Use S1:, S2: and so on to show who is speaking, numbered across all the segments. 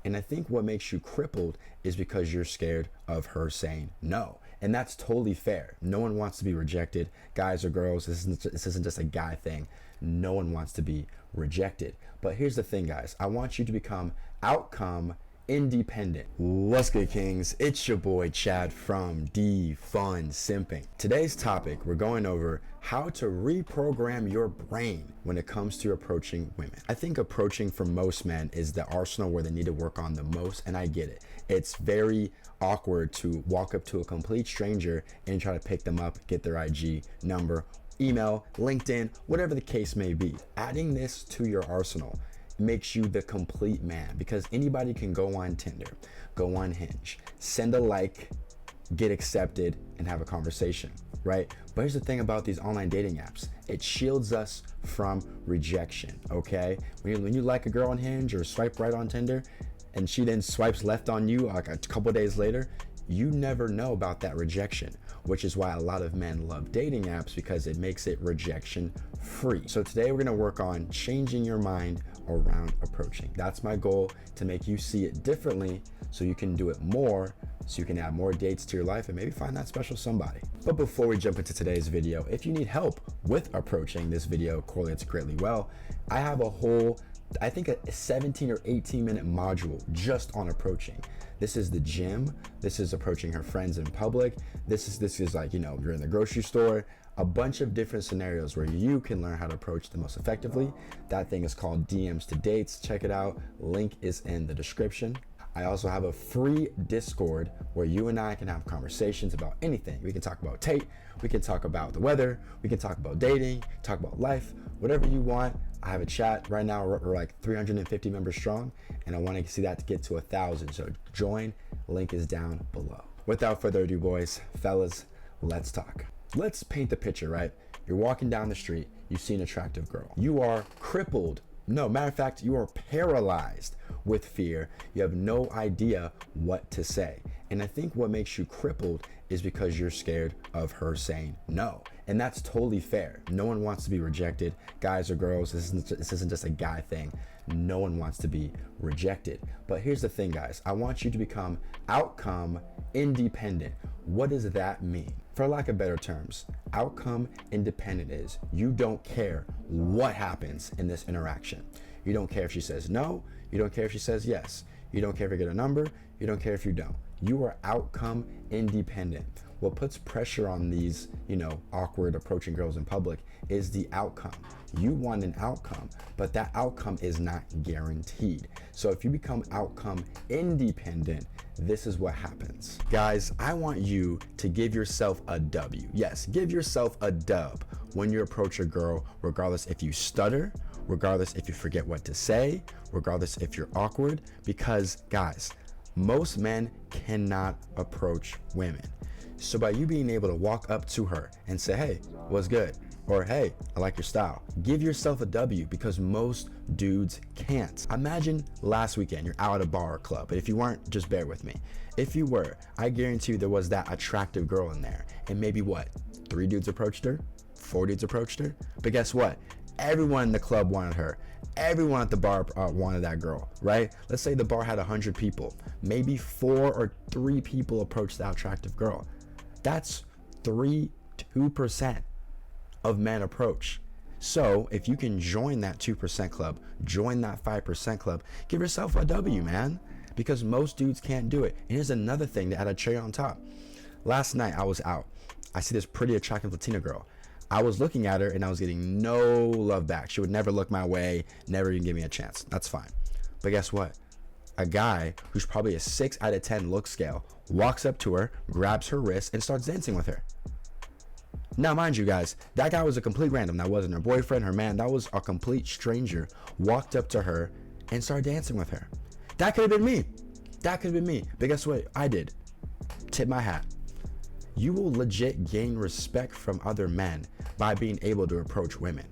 S1: And I think what makes you crippled is because you're scared of her saying no. And that's totally fair. No one wants to be rejected. Guys or girls, this isn't just a guy thing. No one wants to be rejected. But here's the thing, guys. I want you to become outcome independent. What's good, kings? It's your boy Chad from Defund Simping. Today's topic, we're going over how to reprogram your brain when it comes to approaching women. I think approaching for most men is the arsenal where they need to work on the most, and I get it. It's very awkward to walk up to a complete stranger and try to pick them up, get their IG number, email, LinkedIn, whatever the case may be. Adding this to your arsenal makes you the complete man, because anybody can go on Tinder, go on Hinge, send a like, get accepted, and have a conversation, right? But here's the thing about these online dating apps. It shields us from rejection, okay? When you like a girl on Hinge or swipe right on Tinder, and she then swipes left on you like a couple days later, you never know about that rejection, which is why a lot of men love dating apps, because it makes it rejection free. So today we're gonna work on changing your mind around approaching. That's my goal, to make you see it differently so you can do it more, so you can add more dates to your life and maybe find that special somebody. But before we jump into today's video, if you need help with approaching, this video correlates greatly well. I have a whole, I think a 17 or 18 minute module just on approaching. This is the gym. This is approaching her friends in public. This is like, you know, you're in the grocery store, a bunch of different scenarios where you can learn how to approach the most effectively. That thing is called DMs to Dates. Check it out. Link is in the description. I also have a free Discord where you and I can have conversations about anything. We can talk about Tate, we can talk about the weather, we can talk about dating, talk about life, whatever you want. I have a chat right now. We're like 350 members strong, and I want to see that to get to 1,000. So join, link is down below. Without further ado, boys, fellas, let's talk. Let's paint the picture, right? You're walking down the street, you see an attractive girl. You are crippled. No, matter of fact, you are paralyzed with fear. You have no idea what to say. And I think what makes you crippled is because you're scared of her saying no. And that's totally fair. No one wants to be rejected. Guys or girls, this isn't just a guy thing. No one wants to be rejected. But here's the thing, guys. I want you to become outcome independent. What does that mean? For lack of better terms, outcome independent is you don't care what happens in this interaction. You don't care if she says no. You don't care if she says yes. You don't care if you get a number. You don't care if you don't. You are outcome independent. What puts pressure on these, you know, awkward approaching girls in public is the outcome. You want an outcome, but that outcome is not guaranteed. So if you become outcome independent, this is what happens. Guys, I want you to give yourself a W. Yes, give yourself a dub when you approach a girl, regardless if you stutter, regardless if you forget what to say, regardless if you're awkward, because guys, most men cannot approach women. So by you being able to walk up to her and say, hey, what's good? Or hey, I like your style. Give yourself a W, because most dudes can't. Imagine last weekend, you're out at a bar or club, but if you weren't, just bear with me. If you were, I guarantee you there was that attractive girl in there, and maybe what, 3 dudes approached her, 4 dudes approached her, but guess what? Everyone in the club wanted her. Everyone at the bar wanted that girl, right? Let's say the bar had 100 people. Maybe 4 or 3 people approached that attractive girl. That's 2% of men approach. So if you can join that 2% club, join that 5% club, give yourself a W, man, because most dudes can't do it. And here's another thing to add a cherry on top. Last night I was out. I see this pretty attractive Latina girl. I was looking at her and I was getting no love back. She would never look my way, never even give me a chance. That's fine. But guess what? A guy who's probably a 6 out of 10 look scale walks up to her, grabs her wrist, and starts dancing with her. Now, mind you guys, that guy was a complete random. That wasn't her boyfriend, her man. That was a complete stranger. Walked up to her and started dancing with her. That could have been me. That could have been me. But guess what? I did. Tip my hat. You will legit gain respect from other men by being able to approach women.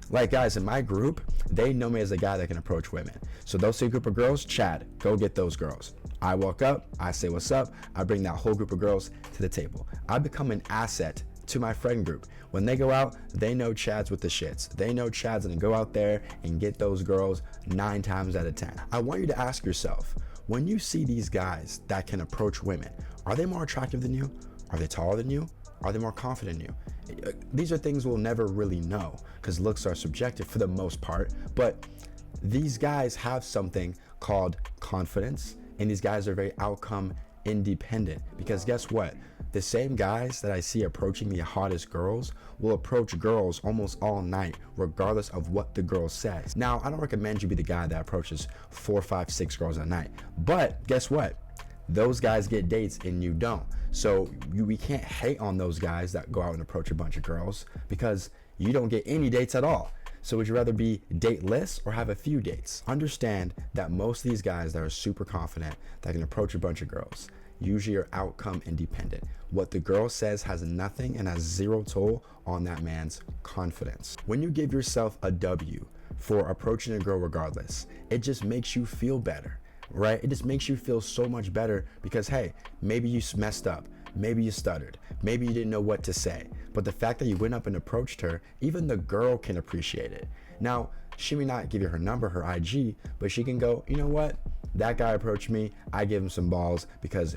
S1: Like, guys, in my group, they know me as a guy that can approach women. So those 2 group of girls, Chad, go get those girls. I walk up, I say what's up, I bring that whole group of girls to the table. I become an asset to my friend group. When they go out, they know Chad's with the shits. They know Chad's gonna go out there and get those girls 9 times out of 10. I want you to ask yourself, when you see these guys that can approach women, are they more attractive than you? Are they taller than you? Are they more confident in you? These are things we'll never really know because looks are subjective for the most part, but these guys have something called confidence, and these guys are very outcome independent, because guess what? The same guys that I see approaching the hottest girls will approach girls almost all night, regardless of what the girl says. Now, I don't recommend you be the guy that approaches 4, 5, 6 girls a night, but guess what? Those guys get dates and you don't. So we can't hate on those guys that go out and approach a bunch of girls because you don't get any dates at all. So would you rather be dateless or have a few dates? Understand that most of these guys that are super confident that can approach a bunch of girls usually are outcome independent. What the girl says has nothing and has zero toll on that man's confidence. When you give yourself a W for approaching a girl regardless, it just makes you feel better, right? It just makes you feel so much better because, hey, maybe you messed up. Maybe you stuttered. Maybe you didn't know what to say. But the fact that you went up and approached her, even the girl can appreciate it. Now, she may not give you her number, her IG, but she can go, you know what? That guy approached me. I give him some balls, because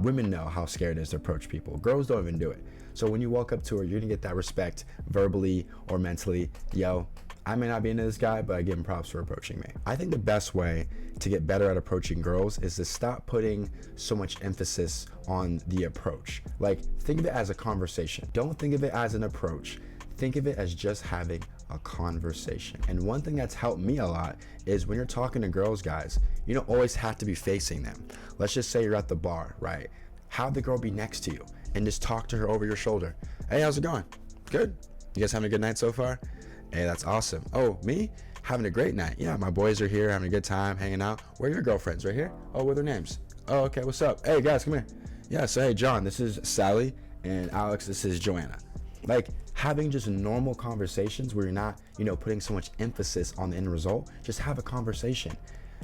S1: women know how scared it is to approach people. Girls don't even do it. So when you walk up to her, you're gonna get that respect verbally or mentally. Yo, I may not be into this guy, but I give him props for approaching me. I think the best way to get better at approaching girls is to stop putting so much emphasis on the approach. Like, think of it as a conversation. Don't think of it as an approach. Think of it as just having a conversation. And one thing that's helped me a lot is when you're talking to girls, guys, you don't always have to be facing them. Let's just say you're at the bar, right? Have the girl be next to you and just talk to her over your shoulder. Hey, how's it going? Good? You guys having a good night so far? Hey, that's awesome. Oh, me? Having a great night. Yeah, my boys are here having a good time, hanging out. Where are your girlfriends? Right here? Oh, what are their names? Oh, okay, what's up? Hey, guys, come here. Yeah, so hey, John, this is Sally, and Alex, this is Joanna. Like, having just normal conversations where you're not, putting so much emphasis on the end result. Just have a conversation.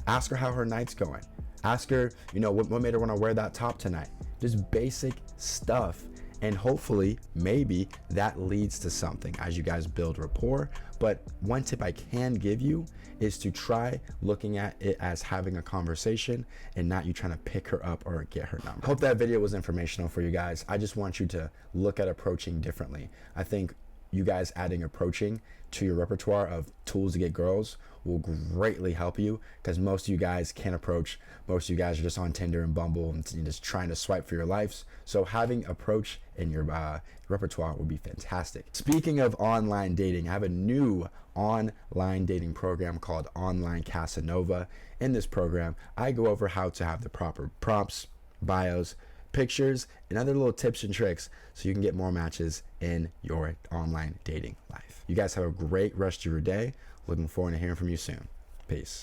S1: Ask her how her night's going. Ask her, what made her want to wear that top tonight. Just basic stuff. And hopefully, maybe that leads to something as you guys build rapport. But one tip I can give you is to try looking at it as having a conversation and not you trying to pick her up or get her number. Hope that video was informational for you guys. I just want you to look at approaching differently. I think you guys adding approaching to your repertoire of tools to get girls will greatly help you, because most of you guys can't approach. Most of you guys are just on Tinder and Bumble and just trying to swipe for your lives. So having approach in your repertoire would be fantastic. Speaking of online dating, I have a new online dating program called Online Casanova. In this program, I go over how to have the proper prompts, bios, pictures, and other little tips and tricks so you can get more matches in your online dating life. You guys have a great rest of your day. Looking forward to hearing from you soon. Peace.